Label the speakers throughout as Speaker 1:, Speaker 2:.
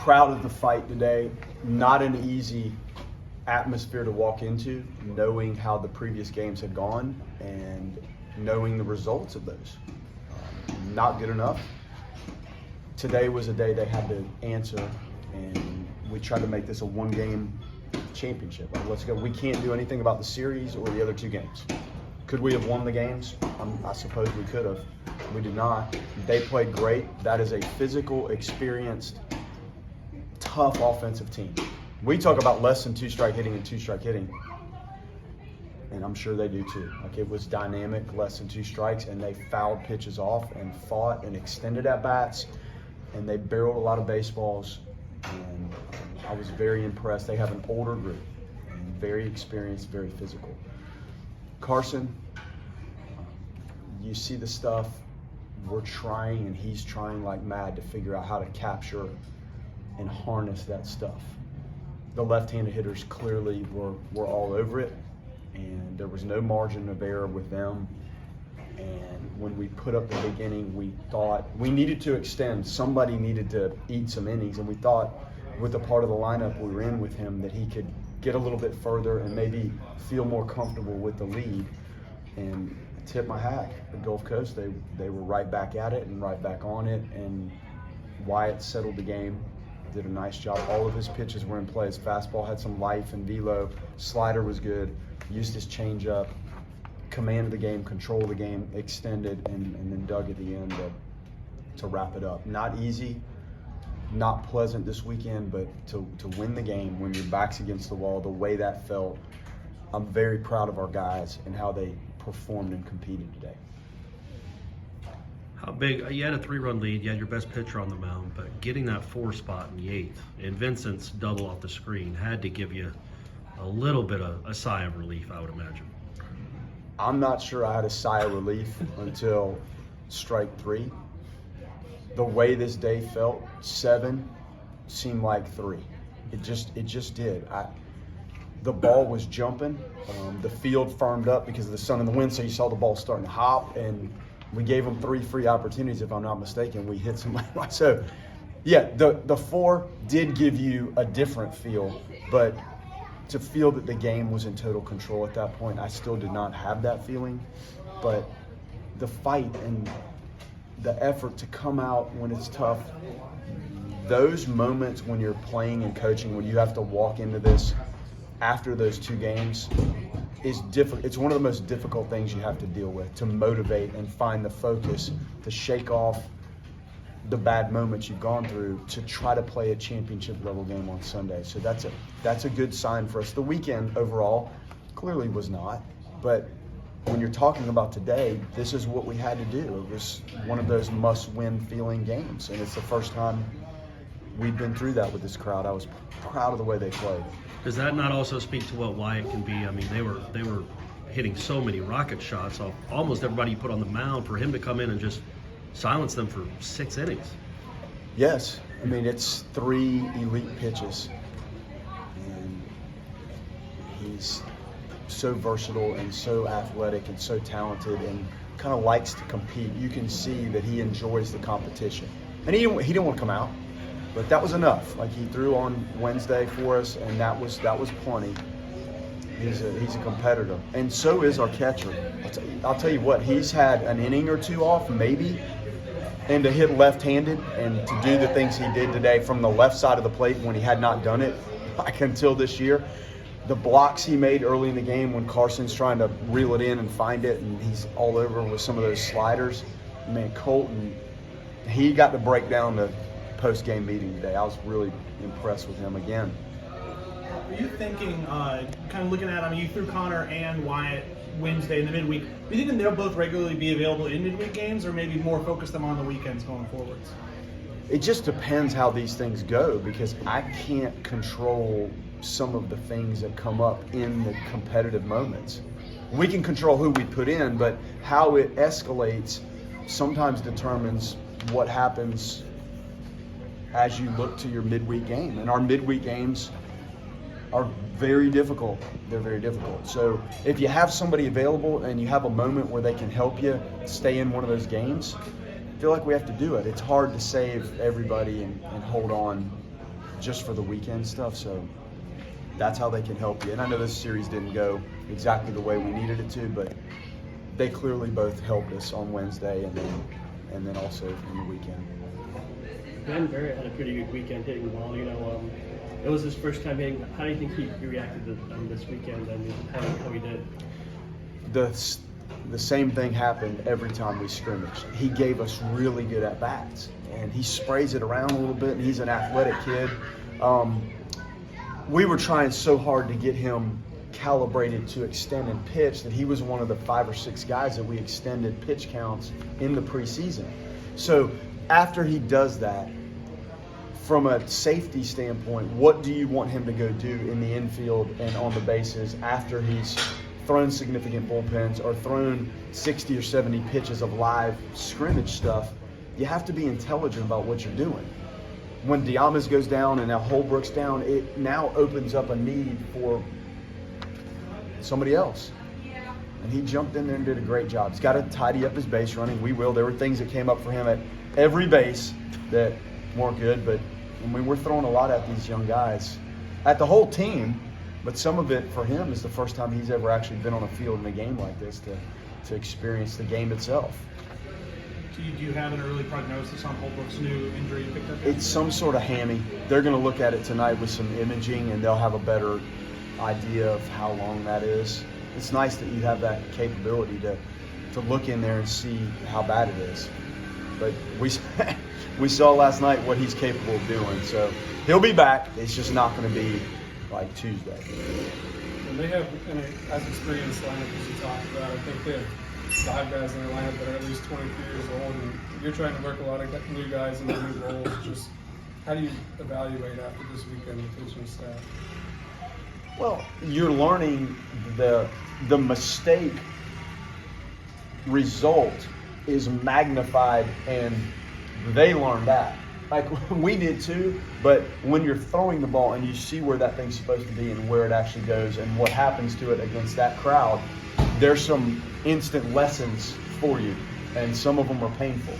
Speaker 1: proud of the fight today. Not an easy atmosphere to walk into, knowing how the previous games had gone and knowing the results of those. Not good enough. Today was a day they had to answer, and we tried to make this a one-game championship. Like, let's go. We can't do anything about the series or the other two games. Could we have won the games? I suppose we could have. We did not. They played great. That is a physical, experienced, tough offensive team. We talk about less than two-strike hitting and two-strike hitting, and I'm sure they do too. Like, it was dynamic, less than two strikes, and they fouled pitches off and fought and extended at-bats, and they barreled a lot of baseballs, and I was very impressed. They have an older group, and very experienced, very physical. Carson, you see the stuff. We're trying, and he's trying like mad to figure out how to capture and harness that stuff. The left-handed hitters clearly were all over it, and there was no margin of error with them. And when we put up the beginning, we thought we needed to extend. Somebody needed to eat some innings, and we thought with the part of the lineup we were in with him that he could get a little bit further and maybe feel more comfortable with the lead. And tip my hat, the Gulf Coast, they were right back at it and right back on it, and Wyatt settled the game, did a nice job. All of his pitches were in play. His fastball had some life and velo. Slider was good. Used his changeup, commanded the game, controlled the game, extended, and then dug at the end to wrap it up. Not easy, not pleasant this weekend, but to win the game when your back's against the wall, the way that felt, I'm very proud of our guys and how they performed and competed today.
Speaker 2: How big, you had a 3-run lead, you had your best pitcher on the mound, but getting that 4 spot in the 8th, and Vincent's double off the screen had to give you a little bit of a sigh of relief, I would imagine.
Speaker 1: I'm not sure I had a sigh of relief until strike 3. The way this day felt, 7 seemed like 3. It just did. The ball was jumping. The field firmed up because of the sun and the wind, so you saw the ball starting to hop, and we gave them 3 free opportunities, if I'm not mistaken. We hit somebody. So, yeah, the 4 did give you a different feel, but to feel that the game was in total control at that point, I still did not have that feeling. But the fight and the effort to come out when it's tough, those moments when you're playing and coaching, when you have to walk into this after those 2 games, is difficult. It's one of the most difficult things you have to deal with, to motivate and find the focus, to shake off the bad moments you've gone through to try to play a championship level game on Sunday. So that's a good sign for us. The weekend overall clearly was not, but when you're talking about today, this is what we had to do. It was one of those must-win feeling games, and it's the first time we've been through that with this crowd. I was proud of the way they played.
Speaker 2: Does that not also speak to what Wyatt can be? I mean, they were hitting so many rocket shots off almost everybody you put on the mound. For him to come in and just silence them for 6 innings.
Speaker 1: Yes, I mean, it's 3 elite pitches, and he's so versatile and so athletic and so talented and kind of likes to compete. You can see that he enjoys the competition, and he didn't want to come out. But that was enough. Like, he threw on Wednesday for us, and that was plenty. He's a competitor, and so is our catcher. I'll tell you what, he's had an inning or 2 off, maybe, and to hit left-handed and to do the things he did today from the left side of the plate when he had not done it like until this year. The blocks he made early in the game when Carson's trying to reel it in and find it, and he's all over with some of those sliders. Man, Colton, he got to break down the post-game meeting today. I was really impressed with him again.
Speaker 3: Are you thinking, kind of looking at, I mean, you threw Connor and Wyatt Wednesday in the midweek. Do you think they'll both regularly be available in midweek games, or maybe more focus them on the weekends going forwards?
Speaker 1: It just depends how these things go, because I can't control some of the things that come up in the competitive moments. We can control who we put in, but how it escalates sometimes determines what happens as you look to your midweek game. And our midweek games are very difficult. They're very difficult. So if you have somebody available and you have a moment where they can help you stay in one of those games, I feel like we have to do it. It's hard to save everybody and hold on just for the weekend stuff. So that's how they can help you. And I know this series didn't go exactly the way we needed it to, but they clearly both helped us on Wednesday and then also in the weekend.
Speaker 4: Ben Jarrett had a pretty good weekend hitting the ball. It was his first time hitting. How do you think he reacted to this weekend and how he did?
Speaker 1: The same thing happened every time we scrimmaged. He gave us really good at-bats, and he sprays it around a little bit, and he's an athletic kid. We were trying so hard to get him calibrated to extend and pitch that he was one of the 5 or 6 guys that we extended pitch counts in the preseason. So after he does that, from a safety standpoint, what do you want him to go do in the infield and on the bases after he's thrown significant bullpens or thrown 60 or 70 pitches of live scrimmage stuff? You have to be intelligent about what you're doing. When Diamas goes down and now Holbrook's down, it now opens up a need for somebody else. And he jumped in there and did a great job. He's got to tidy up his base running. We will. There were things that came up for him at every base that weren't good, but we're throwing a lot at these young guys, at the whole team. But some of it for him is the first time he's ever actually been on a field in a game like this to experience the game itself.
Speaker 3: Do you have an early prognosis on Holbrook's new injury you picked up?
Speaker 1: It's some sort of hammy. They're going to look at it tonight with some imaging, and they'll have a better idea of how long that is. It's nice that you have that capability to look in there and see how bad it is. But we saw last night what he's capable of doing. So he'll be back. It's just not going to be like Tuesday.
Speaker 5: And they have as experienced lineup as you talked about. I think they have 5 guys in their lineup that are at least 23 years old, and you're trying to work a lot of new guys into new roles. Just how do you evaluate after this weekend with the coaching staff?
Speaker 1: Well, you're learning the mistake result is magnified, and they learn that. Like we did too, but when you're throwing the ball and you see where that thing's supposed to be and where it actually goes and what happens to it against that crowd, there's some instant lessons for you, and some of them are painful.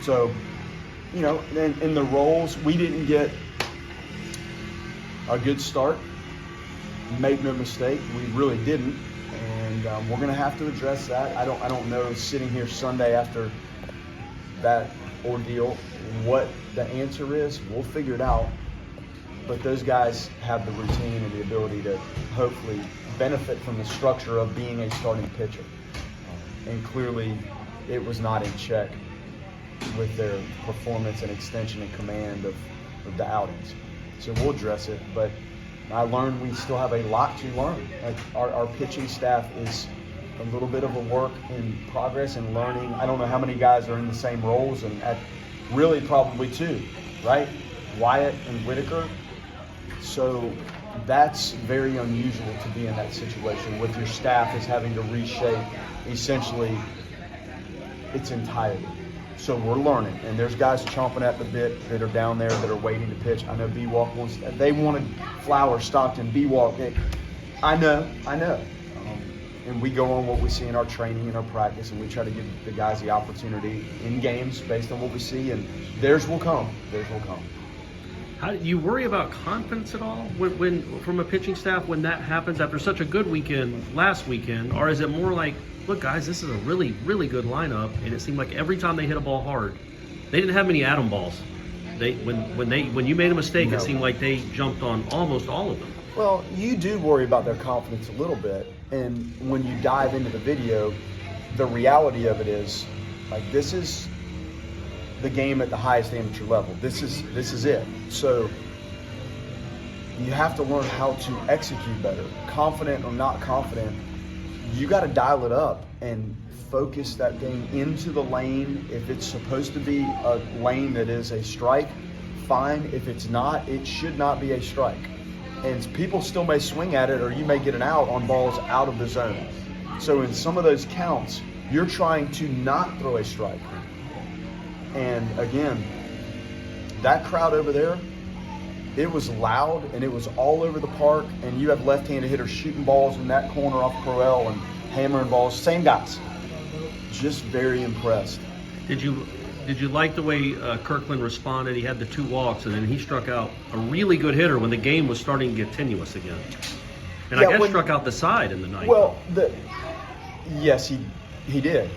Speaker 1: So, in the roles, we didn't get a good start. Make no mistake, we really didn't, and we're going to have to address that. I don't know, sitting here Sunday after that ordeal, what the answer is. We'll figure it out. But those guys have the routine and the ability to hopefully benefit from the structure of being a starting pitcher. And clearly, it was not in check with their performance and extension and command of the outings. So we'll address it, but I learned we still have a lot to learn. Like our pitching staff is a little bit of a work in progress and learning. I don't know how many guys are in the same roles, and really probably 2, right? Wyatt and Whitaker. So that's very unusual to be in that situation with your staff is having to reshape essentially its entirety. So we're learning, and there's guys chomping at the bit that are down there that are waiting to pitch. I know B-Walk wants. They wanted Flower, Stockton, B-Walk. I know. And we go on what we see in our training and our practice, and we try to give the guys the opportunity in games based on what we see, and theirs will come.
Speaker 2: How do you worry about confidence at all when from a pitching staff when that happens after such a good weekend last weekend, or is it more like, look guys, this is a really, really good lineup, and it seemed like every time they hit a ball hard, they didn't have many atom balls. When you made a mistake,
Speaker 1: No.
Speaker 2: It seemed like they jumped on almost all of them.
Speaker 1: Well, you do worry about their confidence a little bit, and when you dive into the video, the reality of it is, like, this is the game at the highest amateur level. This is it. So you have to learn how to execute better. Confident or not confident, you got to dial it up and focus that thing into the lane. If it's supposed to be a lane that is a strike, fine. If it's not, it should not be a strike. And people still may swing at it, or you may get an out on balls out of the zone. So in some of those counts, you're trying to not throw a strike. And again, that crowd over there, it was loud and it was all over the park, and you have left-handed hitters shooting balls in that corner off Crowell and hammering balls. Same guys. Just very impressed.
Speaker 2: Did you Did you like the way Kirkland responded? He had the 2 walks, and then he struck out a really good hitter when the game was starting to get tenuous again. And
Speaker 1: Yeah,
Speaker 2: I guess struck out the side in the ninth.
Speaker 1: Well, yes, he did.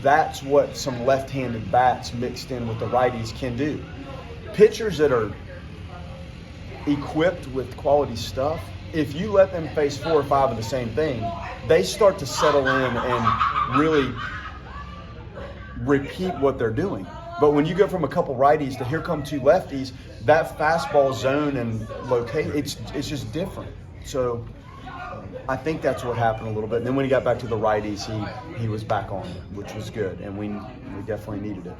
Speaker 1: That's what some left-handed bats mixed in with the righties can do. Pitchers that are equipped with quality stuff, if you let them face 4 or 5 of the same thing, they start to settle in and really repeat what they're doing. But when you go from a couple righties to here come 2 lefties, that fastball zone and locate, it's just different. So I think that's what happened a little bit. And then when he got back to the righties, he was back on it, which was good, and we definitely needed it.